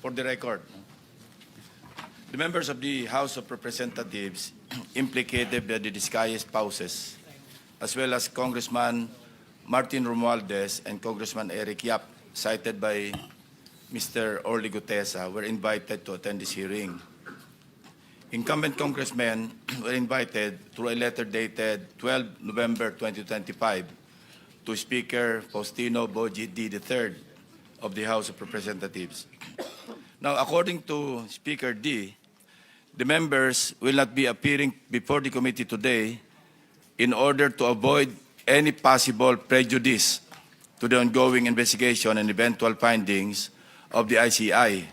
For the record, the members of the House of Representatives implicated by the Discaya spouses, as well as Congressman Martin Romualdez and Congressman Eric Yap, cited by Mr. Orly Gutesa, were invited to attend this hearing. Incumbent congressmen were invited through a letter dated 12 November 2025 to Speaker Faustino Boji D. III of the House of Representatives. Now, according to Speaker D, the members will not be appearing before the committee today in order to avoid any possible prejudice to the ongoing investigation and eventual findings of the ICI,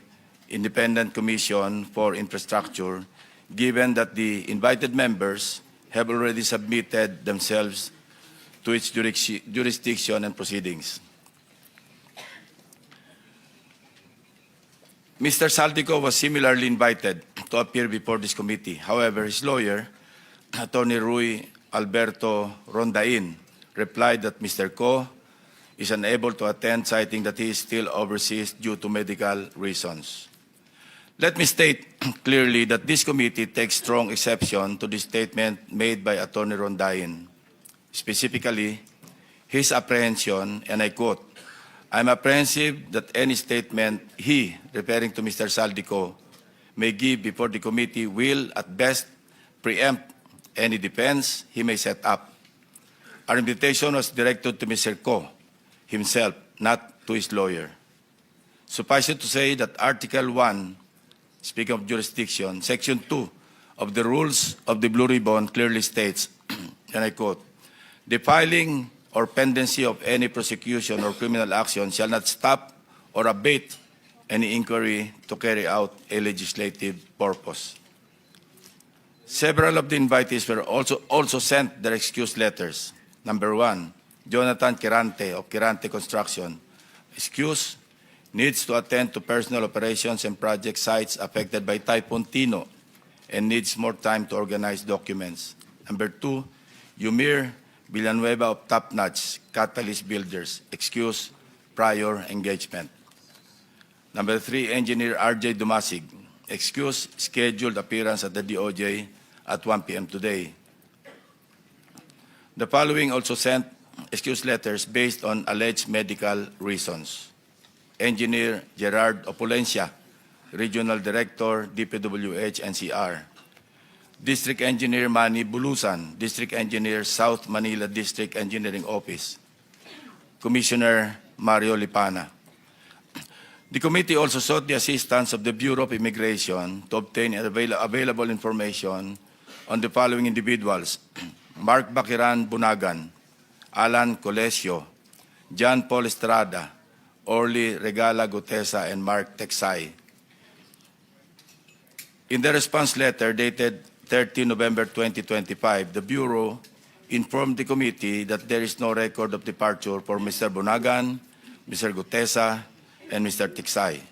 Independent Commission for Infrastructure, given that the invited members have already submitted themselves to its jurisdiction and proceedings. Mr. Saldico was similarly invited to appear before this committee. However, his lawyer, Attorney Rui Alberto Rondain, replied that Mr. Co is unable to attend, citing that he is still overseas due to medical reasons. Let me state clearly that this committee takes strong exception to the statement made by Attorney Rondain, specifically his apprehension, and I quote, "I'm apprehensive that any statement he," referring to Mr. Saldico, "may give before the committee will, at best, preempt any defense he may set up." Our invitation was directed to Mr. Co himself, not to his lawyer. Suffice it to say that Article 1, speaking of jurisdiction, Section 2 of the Rules of the Blue Ribbon clearly states, and I quote, "The filing or pendency of any prosecution or criminal action shall not stop or abate any inquiry to carry out a legislative purpose." Several of the invitees were also sent their excuse letters. Number 1, Jonathan Quirante of Quirante Construction. Excuse, needs to attend to personal operations and project sites affected by Typhoon Tino and needs more time to organize documents. Number 2, Yumir Villanueva of Top Notch Catalyst Builders. Excuse, prior engagement. Number 3, Engineer RJ Dumasig. Excuse, scheduled appearance at the DOJ at 1 p.m. today. The following also sent excuse letters based on alleged medical reasons. Engineer Gerard Opulencia, Regional Director, DPWH NCR. District Engineer Manny Bulusan, District Engineer, South Manila District Engineering Office. Commissioner Mario Lipana. The committee also sought the assistance of the Bureau of Immigration to obtain available information on the following individuals: Mark Bakiran Bunagan, Alan Colesio, John Paul Estrada, Orly Regala Gutesa, and Mark Texay. In the response letter dated 30 November 2025, the Bureau informed the committee that there is no record of departure for Mr. Bunagan, Mr. Gutesa, and Mr. Texay.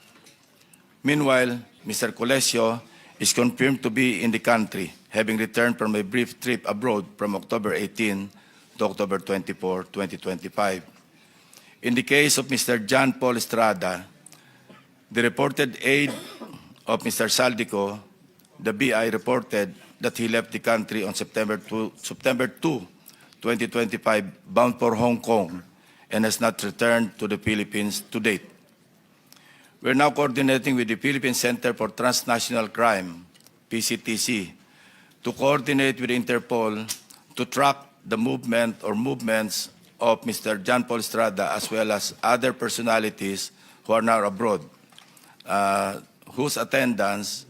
Meanwhile, Mr. Colesio is confirmed to be in the country, having returned from a brief trip abroad from October 18 to October 24, 2025. In the case of Mr. John Paul Estrada, the reported aide of Mr. Saldico, the BI reported that he left the country on September 2, 2025, bound for Hong Kong, and has not returned to the Philippines to date. We're now coordinating with the Philippine Center for Transnational Crime, PCTC, to coordinate with Interpol to track the movement or movements of Mr. John Paul Estrada, as well as other personalities who are now abroad, whose attendance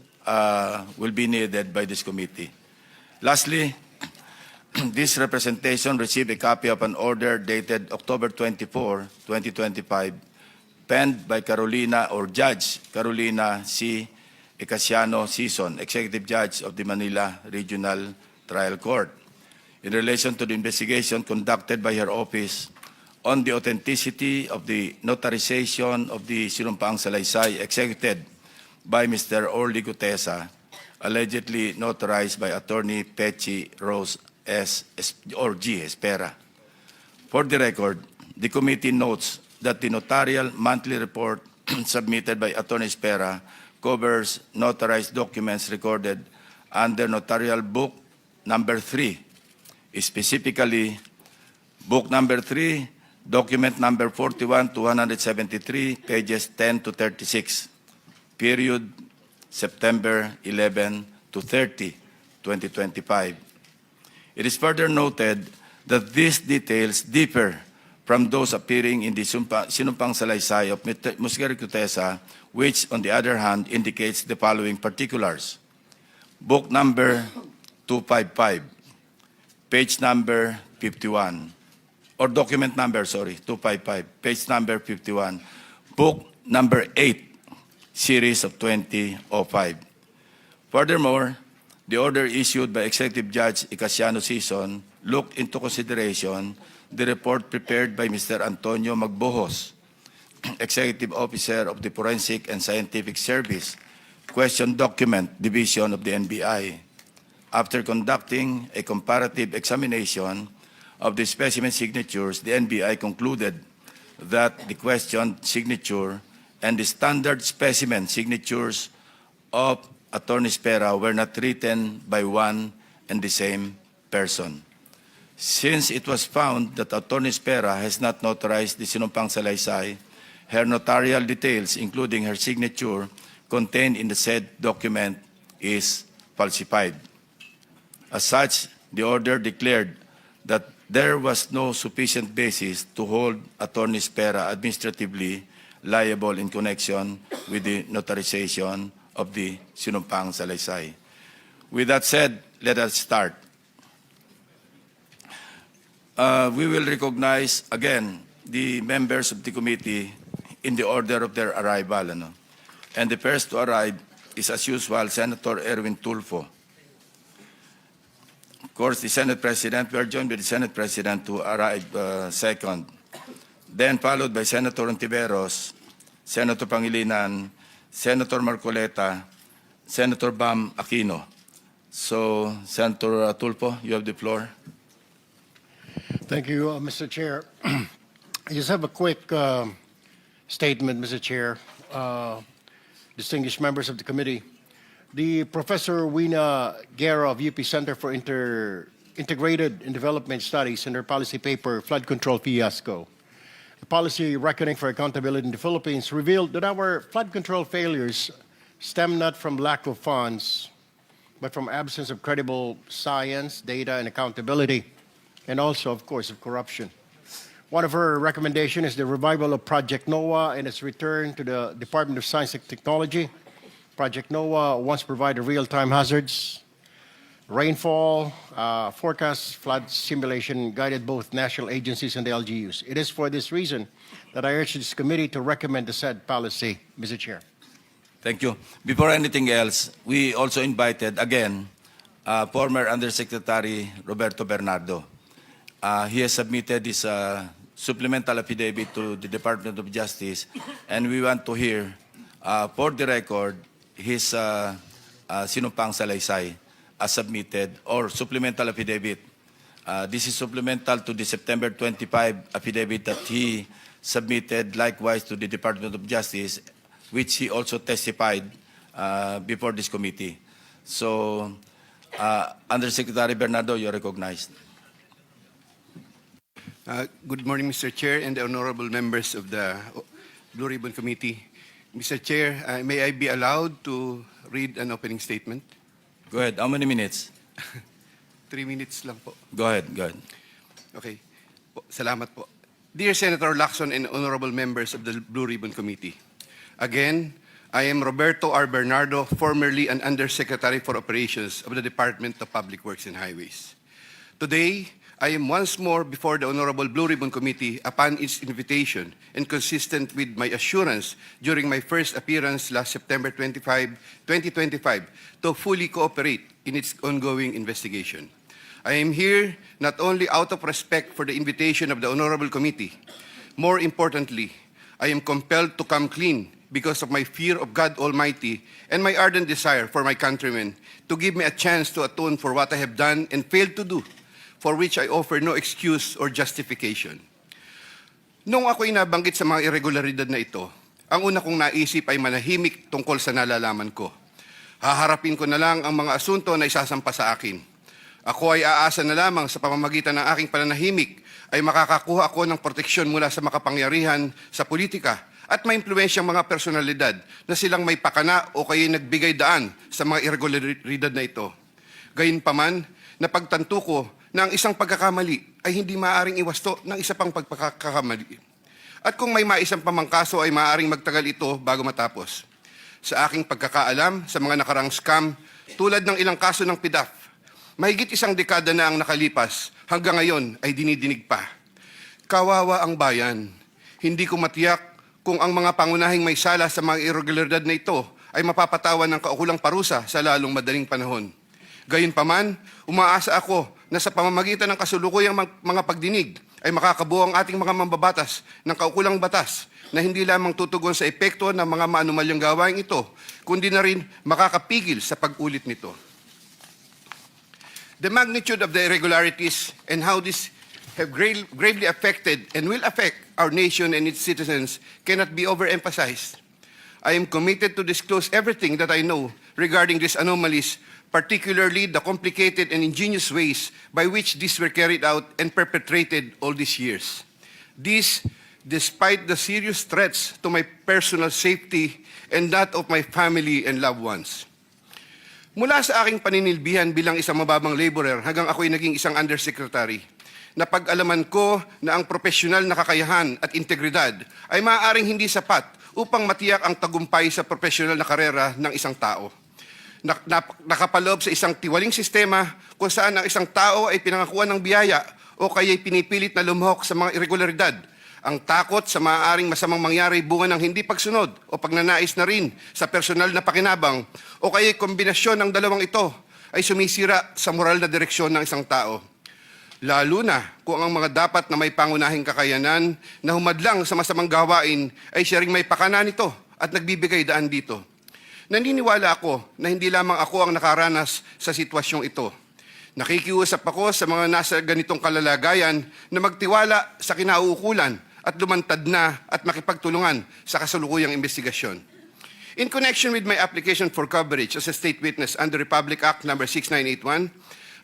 will be needed by this committee. Lastly, this representation received a copy of an order dated October 24, 2025, penned by Judge Carolina C. Ecasiano Sison, Executive Judge of the Manila Regional Trial Court, in relation to the investigation conducted by her office on the authenticity of the notarization of the Sinumpaang Salaysay executed by Mr. Orly Gutesa, allegedly notarized by Attorney Pechi Rose G. Espera. For the record, the committee notes that the notarial monthly report submitted by Attorney Spera covers notarized documents recorded under Notarial Book Number 3, specifically Book Number 3, Document Number 41 to 173, pages 10 to 36, period September 11 to 30, 2025. It is further noted that these details differ from those appearing in the sinumpang salaysay of Musgari Cutesa, which, on the other hand, indicates the following particulars. Book number 255, page number 51, or document number, 255, page number 51, book number 8, series of 2005. Furthermore, the order issued by Executive Judge Icasiano Sison looked into consideration the report prepared by Mr. Antonio Magbojos, Executive Officer of the Forensic and Scientific Service, Question Document Division of the NBI. After conducting a comparative examination of the specimen signatures, the NBI concluded that the questioned signature and the standard specimen signatures of Attorney Spera were not written by one and the same person. Since it was found that Attorney Spera has not notarized the sinumpang salaysay, her notarial details, including her signature, contained in the said document is falsified. As such, the order declared that there was no sufficient basis to hold Attorney Spera administratively liable in connection with the notarization of the sinumpang salaysay. With that said, let us start. We will recognize again the members of the committee in the order of their arrival. And the first to arrive is, as usual, Senator Erwin Tulfo. Of course, the Senate President, we are joined by the Senate President to arrive second. Then followed by Senator Ontiveros, Senator Pangilinan, Senator Marcoleta, Senator Bam Aquino. So, Senator Tulfo, you have the floor. Thank you, Mr. Chair. I just have a quick statement, Mr. Chair. Distinguished members of the committee. The Professor Wina Guerra of UP Center for Integrated and Development Studies in their policy paper, Flood Control Fiasco, the policy reckoning for accountability in the Philippines, revealed that our flood control failures stem not from lack of funds, but from absence of credible science, data, and accountability, and also, of course, of corruption. One of her recommendations is the revival of Project NOAA and its return to the Department of Science and Technology. Project NOAA once provided real-time hazards, rainfall, forecast, flood simulation, guided both national agencies and the LGUs. It is for this reason that I urge this committee to recommend the said policy, Mr. Chair. Thank you. Before anything else, we also invited, again, former Undersecretary Roberto Bernardo. He has submitted his supplemental affidavit to the Department of Justice, and we want to hear, for the record, his sinumpang salaysay as submitted, or supplemental affidavit. This is supplemental to the September 25 affidavit that he submitted likewise to the Department of Justice, which he also testified before this committee. So, Undersecretary Bernardo, you're recognized. Good morning, Mr. Chair and the honorable members of the Blue Ribbon Committee. Mr. Chair, may I be allowed to read an opening statement? Go ahead. How many minutes? 3 minutes lang po. Go ahead. Go ahead. Okay. Salamat po. Dear Senator Lacson and honorable members of the Blue Ribbon Committee, again, I am Roberto R. Bernardo, formerly an Undersecretary for Operations of the Department of Public Works and Highways. Today, I am once more before the Honorable Blue Ribbon Committee upon its invitation and consistent with my assurance during my first appearance last September 25, 2025 to fully cooperate in its ongoing investigation. I am here not only out of respect for the invitation of the Honorable Committee, more importantly, I am compelled to come clean because of my fear of God Almighty and my ardent desire for my countrymen to give me a chance to atone for what I have done and failed to do, for which I offer no excuse or justification. Nung ako'y nabanggit sa mga irregularidad na ito, Ang una kong naisip ay manahimik tungkol sa nalalaman ko. Haharapin ko na lang ang mga asunto na isasampa sa akin. Ako ay aasa na lamang sa pamamagitan ng aking pananahimik ay makakakuha ako ng proteksyon mula sa makapangyarihan sa politika at maimpluwensyang mga personalidad na silang may pakana o kaya nagbigay daan sa mga irregularidad na ito. Gayunpaman, napagtanto ko na ang isang pagkakamali ay hindi maaaring iwasto ng isa pang pagkakamali. At kung may maisang pamangkaso ay maaaring magtagal ito bago matapos. Sa aking pagkakaalam sa mga nakarang scam, tulad ng ilang kaso ng PDAF, mahigit isang dekada na ang nakalipas, hanggang ngayon ay dinidinig pa. Kawawa ang bayan. Hindi ko matiyak kung ang mga pangunahing may sala sa mga irregularidad na ito ay mapapatawan ng kaukulang parusa sa lalong madaling panahon. Gayunpaman, umaasa ako na sa pamamagitan ng kasulukuyang mga pagdinig ay makakabuo ang ating mga mambabatas ng kaukulang batas na hindi lamang tutugon sa epekto ng mga maanumalyang gawain ito, kundi na rin makakapigil sa pag-ulit nito. The magnitude of the irregularities and how this have gravely affected and will affect our nation and its citizens cannot be overemphasized. I am committed to disclose everything that I know regarding these anomalies, particularly the complicated and ingenious ways by which these were carried out and perpetrated all these years. This, despite the serious threats to my personal safety and that of my family and loved ones. Mula sa aking paninilbihan bilang isang mababang laborer hanggang ako'y naging isang undersecretary, napag-alaman ko na ang profesional na kakayahan at integridad ay maaaring hindi sapat upang matiyak ang tagumpay sa profesional na karera ng isang tao. Nakapaloob sa isang tiwaling sistema kung saan ang isang tao ay pinangakuan ng biyaya o kaya'y pinipilit na lumahok sa mga irregularidad. Ang takot sa maaaring masamang mangyari bunga ng hindi pagsunod o pagnanais na rin sa personal na pakinabang o kaya'y kombinasyon ng dalawang ito ay sumisira sa moral na direksyon ng isang tao. Lalo na kung ang mga dapat na may pangunahing kakayanan na humadlang sa masamang gawain ay siya ring may pakana nito at nagbibigay daan dito. Naniniwala ako na hindi lamang ako ang nakaranas sa sitwasyong ito. Nakikiusap ako sa mga nasa ganitong kalalagayan na magtiwala sa kinauukulan at lumantad na at makipagtulungan sa kasalukuyang investigasyon. In connection with my application for coverage as a state witness under Republic Act No. 6981,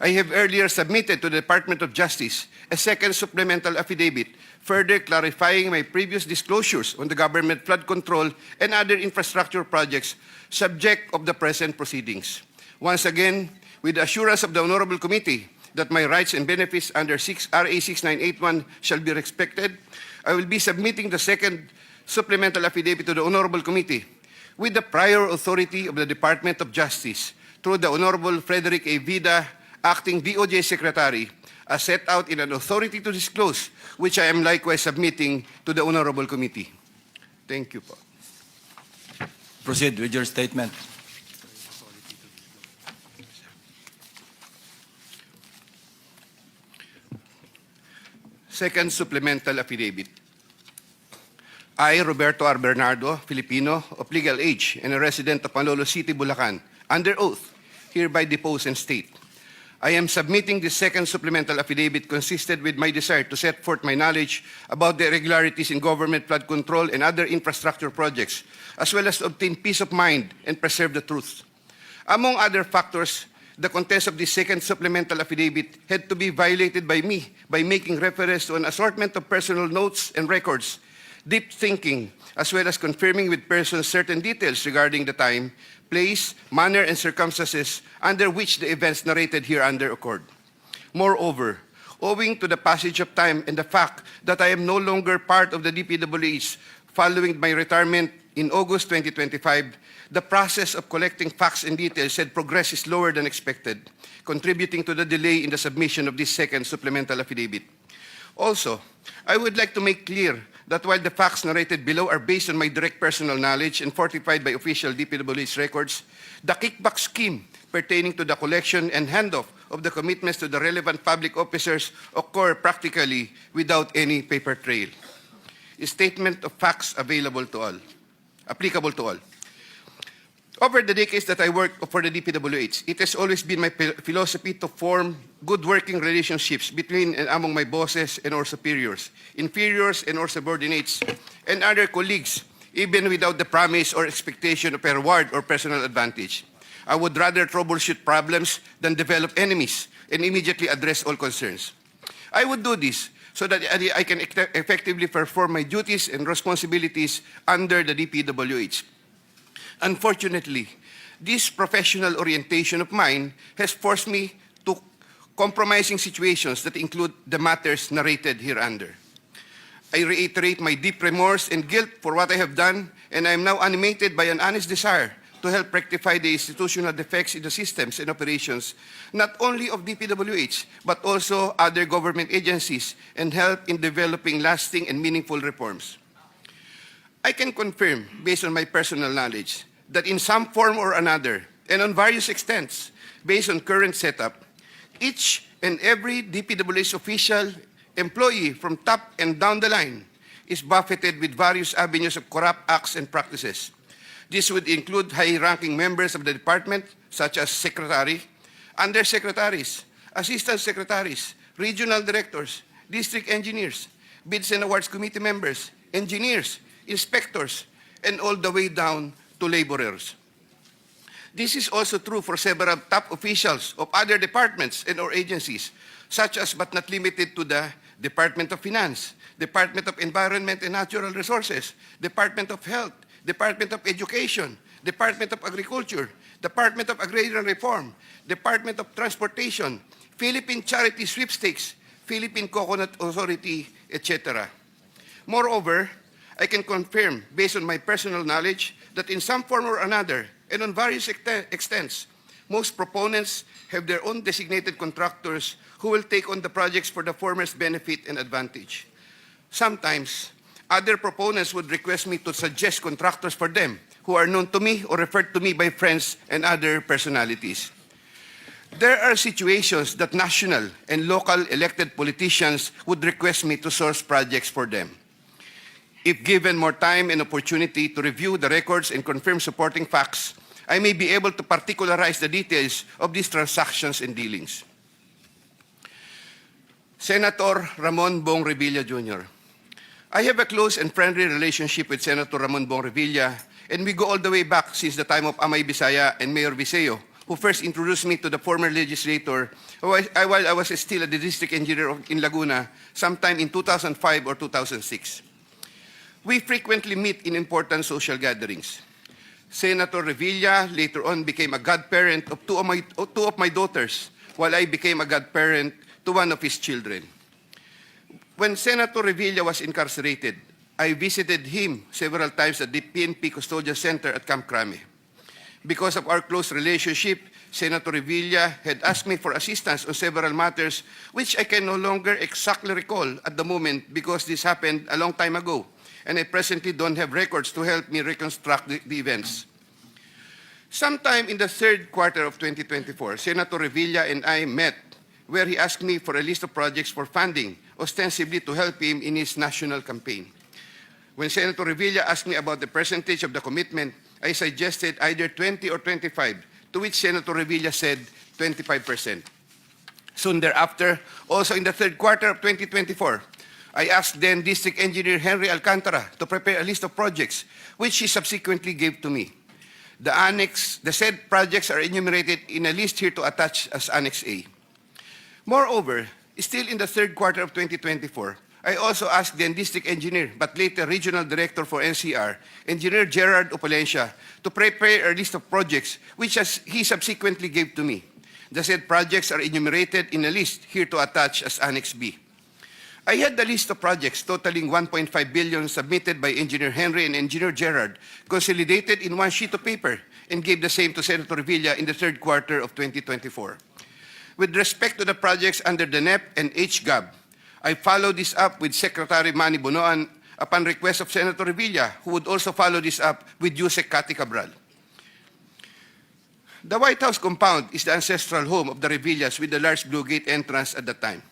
I have earlier submitted to the Department of Justice a second supplemental affidavit, further clarifying my previous disclosures on the government flood control and other infrastructure projects subject of the present proceedings. Once again, with the assurance of the Honorable Committee that my rights and benefits under RA 6981 shall be respected, I will be submitting the second supplemental affidavit to the Honorable Committee with the prior authority of the Department of Justice through the Honorable Frederick A. Vida, Acting DOJ Secretary, as set out in an authority to disclose, which I am likewise submitting to the Honorable Committee. Thank you po. Proceed with your statement. Second supplemental affidavit. I, Roberto R. Bernardo, Filipino, of legal age and a resident of Panlolo City, Bulacan, under oath, hereby depose and state. I am submitting this second supplemental affidavit consistent with my desire to set forth my knowledge about the irregularities in government flood control and other infrastructure projects, as well as to obtain peace of mind and preserve the truth. Among other factors, the contents of this second supplemental affidavit had to be violated by me by making reference to an assortment of personal notes and records, deep thinking, as well as confirming with persons certain details regarding the time, place, manner, and circumstances under which the events narrated hereunder occurred. Moreover, owing to the passage of time and the fact that I am no longer part of the DPWH following my retirement in August 2025, the process of collecting facts and details had progressed slower than expected, contributing to the delay in the submission of this second supplemental affidavit. Also, I would like to make clear that while the facts narrated below are based on my direct personal knowledge and fortified by official DPWH records, the kickback scheme pertaining to the collection and handoff of the commitments to the relevant public officers occur practically without any paper trail. A statement of facts available to all, applicable to all. Over the decades that I worked for the DPWH, it has always been my philosophy to form good working relationships between and among my bosses and or superiors, inferiors and or subordinates, and other colleagues even without the promise or expectation of a reward or personal advantage. I would rather troubleshoot problems than develop enemies and immediately address all concerns. I would do this so that I can effectively perform my duties and responsibilities under the DPWH. Unfortunately, this professional orientation of mine has forced me to compromising situations that include the matters narrated hereunder. I reiterate my deep remorse and guilt for what I have done, and I am now animated by an honest desire to help rectify the institutional defects in the systems and operations, not only of DPWH, but also other government agencies, and help in developing lasting and meaningful reforms. I can confirm, based on my personal knowledge, that in some form or another, and on various extents, based on current setup, each and every DPWH official, employee from top and down the line is buffeted with various avenues of corrupt acts and practices. This would include high-ranking members of the department, such as secretary, undersecretaries, assistant secretaries, regional directors, district engineers, bids and awards committee members, engineers, inspectors, and all the way down to laborers. This is also true for several top officials of other departments and or agencies, such as but not limited to the Department of Finance, Department of Environment and Natural Resources, Department of Health, Department of Education, Department of Agriculture, Department of Agrarian Reform, Department of Transportation, Philippine Charity Sweepstakes, Philippine Coconut Authority, etc. Moreover, I can confirm, based on my personal knowledge, that in some form or another, and on various extents, most proponents have their own designated contractors who will take on the projects for the former's benefit and advantage. Sometimes, other proponents would request me to suggest contractors for them who are known to me or referred to me by friends and other personalities. There are situations that national and local elected politicians would request me to source projects for them. If given more time and opportunity to review the records and confirm supporting facts, I may be able to particularize the details of these transactions and dealings. Senator Ramon Bong Revilla Jr. I have a close and friendly relationship with Senator Ramon Bong Revilla, and we go all the way back since the time of Amay Bisaya and Mayor Viseo, who first introduced me to the former legislator while I was still a district engineer in Laguna sometime in 2005 or 2006. We frequently meet in important social gatherings. Senator Revilla later on became a godparent of two of my daughters, while I became a godparent to one of his children. When Senator Revilla was incarcerated, I visited him several times at the PNP Custodial Center at Camp Crame. Because of our close relationship, Senator Revilla had asked me for assistance on several matters which I can no longer exactly recall at the moment because this happened a long time ago, and I presently don't have records to help me reconstruct the events. Sometime in the third quarter of 2024, Senator Revilla and I met where he asked me for a list of projects for funding, ostensibly to help him in his national campaign. When Senator Revilla asked me about the percentage of the commitment, I suggested either 20 or 25, to which Senator Revilla said 25%. Soon thereafter, also in the third quarter of 2024, I asked then District Engineer Henry Alcantara to prepare a list of projects, which he subsequently gave to me. The said projects are enumerated in a list here to attach as Annex A. Moreover, still in the third quarter of 2024, I also asked then District Engineer, but later Regional Director for NCR, Engineer Gerard Opalencia, to prepare a list of projects, which he subsequently gave to me. The said projects are enumerated in a list here to attach as Annex B. I had the list of projects totaling 1.5 billion submitted by Engineer Henry and Engineer Gerard, consolidated in one sheet of paper, and gave the same to Senator Revilla in the third quarter of 2024. With respect to the projects under the NEP and HGAB, I followed this up with Secretary Manny Bonoan upon request of Senator Revilla, who would also follow this up with Usec Cathy Cabral. The White House compound is the ancestral home of the Revillas with the large Blue Gate entrance at the time.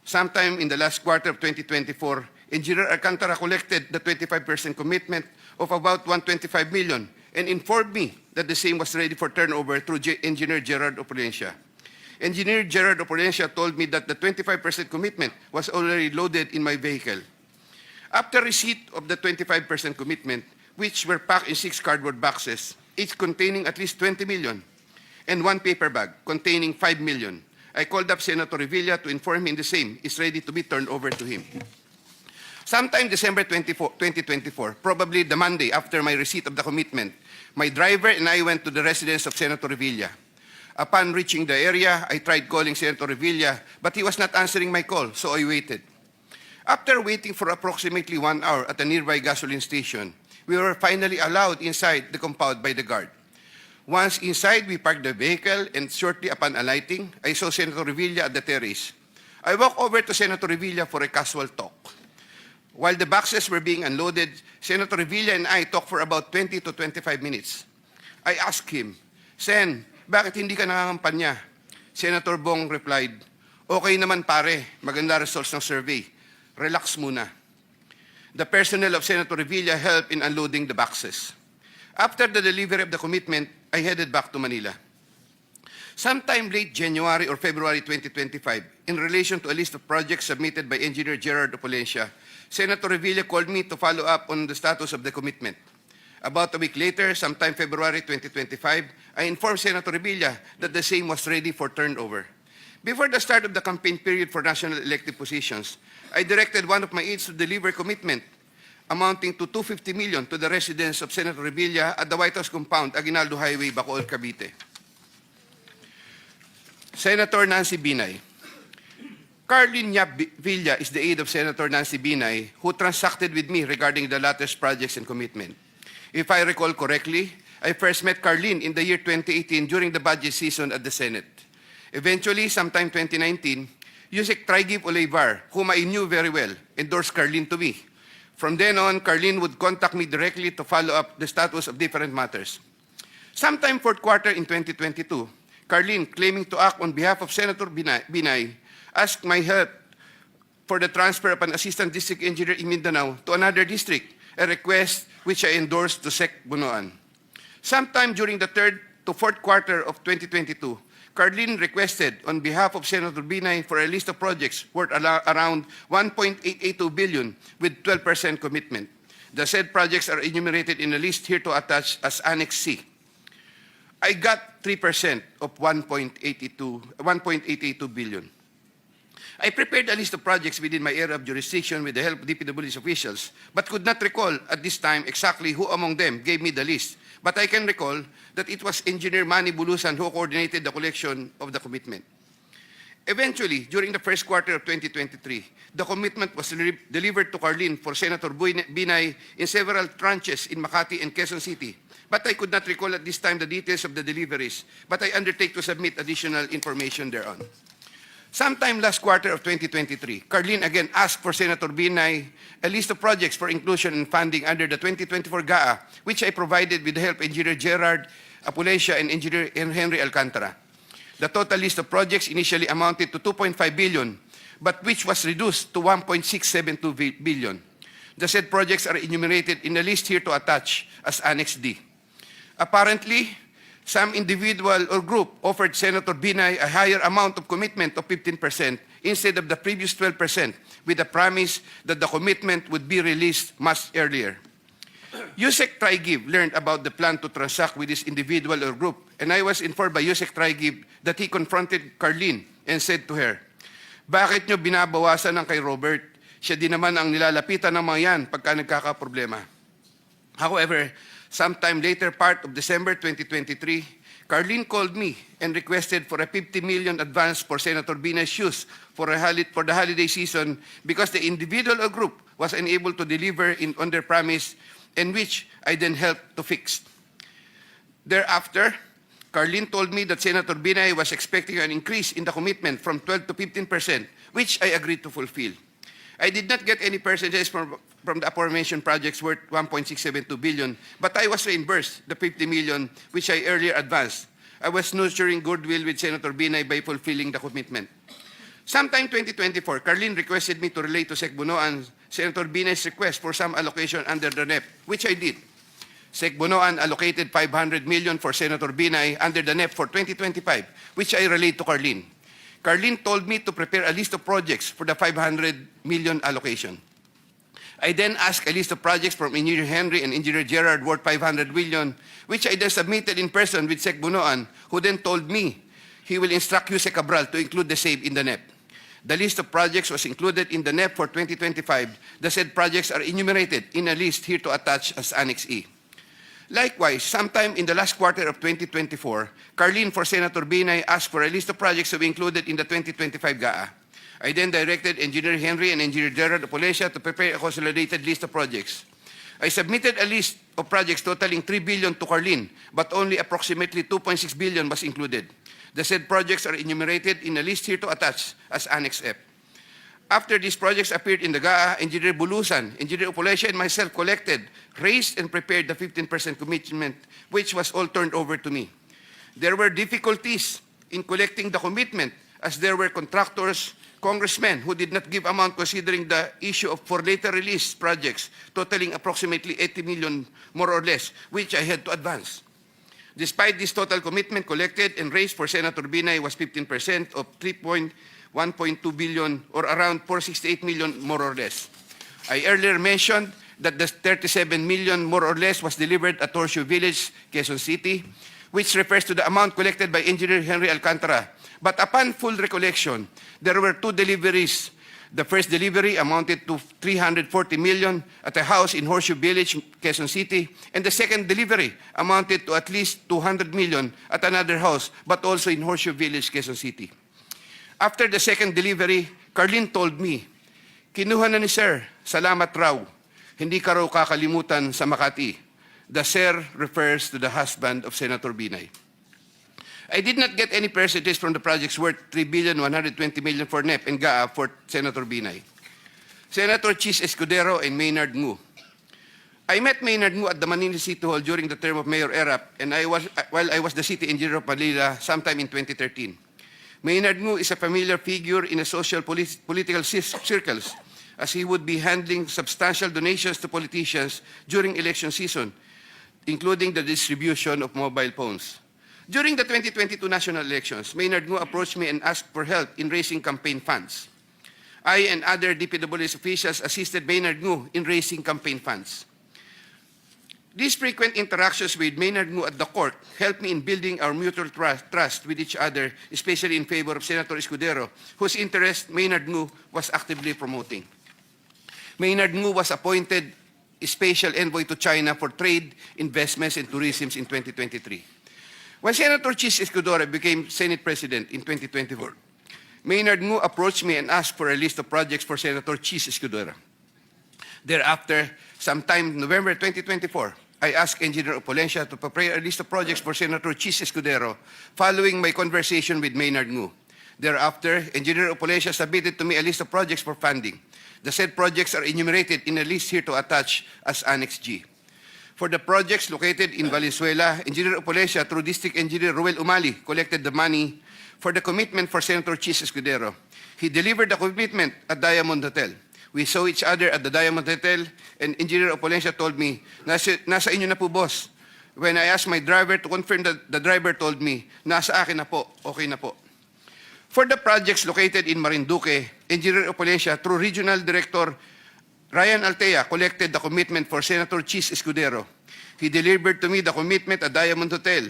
Sometime in the last quarter of 2024, Engineer Alcantara collected the 25% commitment of about 125 million and informed me that the same was ready for turnover through Engineer Gerard Opalencia. Engineer Gerard Opalencia told me that the 25% commitment was already loaded in my vehicle. After receipt of the 25% commitment, which were packed in 6 cardboard boxes, each containing at least 20 million, and 1 paper bag containing 5 million. I called up Senator Revilla to inform him the same is ready to be turned over to him. Sometime December 2024, probably the Monday after my receipt of the commitment, my driver and I went to the residence of Senator Revilla. Upon reaching the area, I tried calling Senator Revilla, but he was not answering my call, so I waited. After waiting for approximately 1 hour at a nearby gasoline station, we were finally allowed inside the compound by the guard. Once inside, we parked the vehicle, and shortly upon alighting, I saw Senator Revilla at the terrace. I walked over to Senator Revilla for a casual talk. While the boxes were being unloaded, Senator Revilla and I talked for about 20 to 25 minutes. I asked him, "Sen, bakit hindi ka nangangampanya?" Senator Bong replied, "Okay naman pare, maganda results ng survey. Relax muna." The personnel of Senator Revilla helped in unloading the boxes. After the delivery of the commitment, I headed back to Manila. Sometime late January or February 2025, in relation to a list of projects submitted by Engineer Gerard Opulencia, Senator Revilla called me to follow up on the status of the commitment. About a week later, sometime February 2025, I informed Senator Revilla that the same was ready for turnover. Before the start of the campaign period for national elective positions, I directed one of my aides to deliver commitment amounting to 250 million to the residence of Senator Revilla at the White House compound, Aguinaldo Highway, Bacoor, Cavite. Senator Nancy Binay. Carlin Yap Villa is the aide of Senator Nancy Binay, who transacted with me regarding the latter's projects and commitment. If I recall correctly, I first met Carlin in the year 2018 during the budget season at the Senate. Eventually, sometime 2019, Usec Trigib Olivar, whom I knew very well, endorsed Carlin to me. From then on, Carlin would contact me directly to follow up the status of different matters. Sometime fourth quarter in 2022, Carlin, claiming to act on behalf of Senator Binay, asked my help for the transfer of an assistant district engineer in Mindanao to another district, a request which I endorsed to Sec Bunoan. Sometime during the third to fourth quarter of 2022, Carlin requested on behalf of Senator Binay for a list of projects worth around 1.882 billion with 12% commitment. The said projects are enumerated in a list here to attach as Annex C. I got 3% of 1.882 billion. I prepared a list of projects within my area of jurisdiction with the help of DPWH officials, but could not recall at this time exactly who among them gave me the list. But I can recall that it was Engineer Manny Bulusan who coordinated the collection of the commitment. Eventually, during the first quarter of 2023, the commitment was delivered to Carlin for Senator Binay in several tranches in Makati and Quezon City. But I could not recall at this time the details of the deliveries, but I undertake to submit additional information thereon. Sometime last quarter of 2023, Carlin again asked for Senator Binay a list of projects for inclusion and funding under the 2024 GAA, which I provided with the help of Engineer Gerard Opulencia and Engineer Henry Alcantara. The total list of projects initially amounted to 2.5 billion, but which was reduced to 1.672 billion. The said projects are enumerated in the list here to attach as Annex D. Apparently, some individual or group offered Senator Binay a higher amount of commitment of 15% instead of the previous 12%, with the promise that the commitment would be released much earlier. Usec Trigib learned about the plan to transact with this individual or group, and I was informed by Usec Trigib that he confronted Carlin and said to her, "Bakit nyo binabawasan ng kay Robert? Siya din naman ang nilalapitan ng mga yan pagka nagkakaproblema." However, sometime later part of December 2023, Carlin called me and requested for a 50 million advance for Senator Binay's use for the holiday season because the individual or group was unable to deliver on their promise, and which I then helped to fix. Thereafter, Carlin told me that Senator Binay was expecting an increase in the commitment from 12 to 15%, which I agreed to fulfill. I did not get any percentages from the aforementioned projects worth 1.672 billion, but I was reimbursed the 50 million which I earlier advanced. I was nurturing goodwill with Senator Binay by fulfilling the commitment. Sometime 2024, Carlin requested me to relate to Sec Bunoan Senator Binay's request for some allocation under the NEP, which I did. Sec Bunoan allocated 500 million for Senator Binay under the NEP for 2025, which I relayed to Carlin. Carlin told me to prepare a list of projects for the 500 million allocation. I then asked a list of projects from Engineer Henry and Engineer Gerard worth 500 million, which I then submitted in person with Sec Bunoan, who then told me he will instruct Usec Cabral to include the same in the NEP. The list of projects was included in the NEP for 2025. The said projects are enumerated in a list here to attach as Annex E. Likewise, sometime in the last quarter of 2024, Carlene for Senator Binay asked for a list of projects to be included in the 2025 GAA. I then directed Engineer Henry and Engineer Gerard of Polescia to prepare a consolidated list of projects. I submitted a list of projects totaling 3 billion to Carlene, but only approximately 2.6 billion was included. The said projects are enumerated in a list here to attach as Annex F. After these projects appeared in the GAA, Engineer Bulusan, Engineer Upolescia, and myself collected, raised, and prepared the 15% commitment, which was all turned over to me. There were difficulties in collecting the commitment, as there were contractors, congressmen who did not give amount considering the issue of for later release projects totaling approximately 80 million more or less, which I had to advance. Despite this total commitment collected and raised for Senator Binay was 15% of 1.2 billion or around 468 million more or less. I earlier mentioned that the 37 million more or less was delivered at Horseshoe Village, Quezon City, which refers to the amount collected by Engineer Henry Alcantara. But upon full recollection, there were two deliveries. The first delivery amounted to 340 million at a house in Horseshoe Village, Quezon City, and the second delivery amounted to at least 200 million at another house, but also in Horseshoe Village, Quezon City. After the second delivery, Carlene told me, "Kinuha na ni Sir, salamat raw. Hindi ka raw kakalimutan sa Makati." The Sir refers to the husband of Senator Binay. I did not get any percentage from the projects worth 3,120 million for NEP and GAA for Senator Binay. Senator Chis Escudero and Maynard Ngu. I met Maynard Ngu at the Manila City Hall during the term of Mayor Erap, and while I was the city engineer of Manila sometime in 2013. Maynard Ngu is a familiar figure in the social political circles, as he would be handling substantial donations to politicians during election season, including the distribution of mobile phones. During the 2022 national elections, Maynard Ngu approached me and asked for help in raising campaign funds. I and other DPWH officials assisted Maynard Ngu in raising campaign funds. These frequent interactions with Maynard Ngu at the court helped me in building our mutual trust with each other, especially in favor of Senator Escudero, whose interest Maynard Ngu was actively promoting. Maynard Ngu was appointed Special Envoy to China for Trade, Investments, and Tourism in 2023. When Senator Chis Escudero became Senate President in 2024, Maynard Ngu approached me and asked for a list of projects for Senator Chis Escudero. Thereafter, sometime November 2024, I asked Engineer Opolescia to prepare a list of projects for Senator Chis Escudero following my conversation with Maynard Ngu. Thereafter, Engineer Opolescia submitted to me a list of projects for funding. The said projects are enumerated in a list here to attach as Annex G. For the projects located in Valenzuela, Engineer Opolescia, through District Engineer Ruel Umali, collected the money for the commitment for Senator Chis Escudero. He delivered the commitment at Diamond Hotel. We saw each other at the Diamond Hotel, and Engineer Opolescia told me, nasa inyo na po, boss. When I asked my driver to confirm, the driver told me, nasa akin na po, okay na po. For the projects located in Marinduque, Engineer Opolescia, through Regional Director Ryan Altea, collected the commitment for Senator Chis Escudero. He delivered to me the commitment at Diamond Hotel.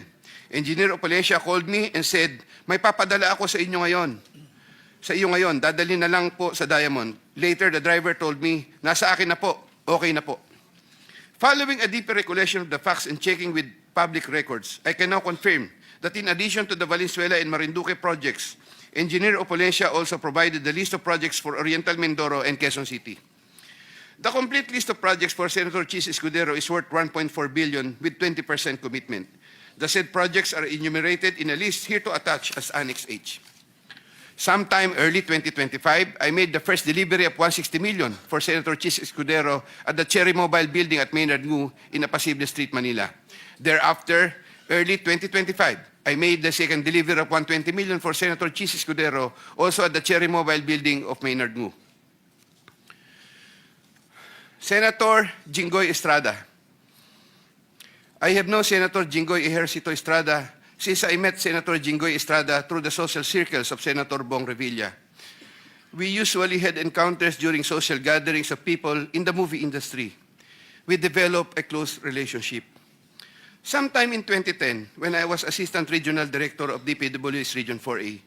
Engineer Opolescia called me and said, "May papadala ako sa inyo ngayon. Dadalhin na lang po sa Diamond." Later, the driver told me, "Nasa akin na po, okay na po." Following a deeper recollection of the facts and checking with public records, I can now confirm that in addition to the Valenzuela and Marinduque projects, Engineer Opolescia also provided the list of projects for Oriental Mindoro and Quezon City. The complete list of projects for Senator Chis Escudero is worth 1.4 billion with 20% commitment. The said projects are enumerated in a list here to attach as Annex H. Sometime early 2025, I made the first delivery of 160 million for Senator Chis Escudero at the Cherry Mobile Building at Maynard Ngu in Apacible Street, Manila. Thereafter, early 2025, I made the second delivery of 120 million for Senator Chis Escudero, also at the Cherry Mobile Building of Maynard Ngu. Senator Jinggoy Estrada. I have known Senator Jinggoy Ejercito Estrada since I met Senator Jinggoy Estrada through the social circles of Senator Bong Revilla. We usually had encounters during social gatherings of people in the movie industry. We developed a close relationship. Sometime in 2010, when I was Assistant Regional Director of DPWH Region 4A,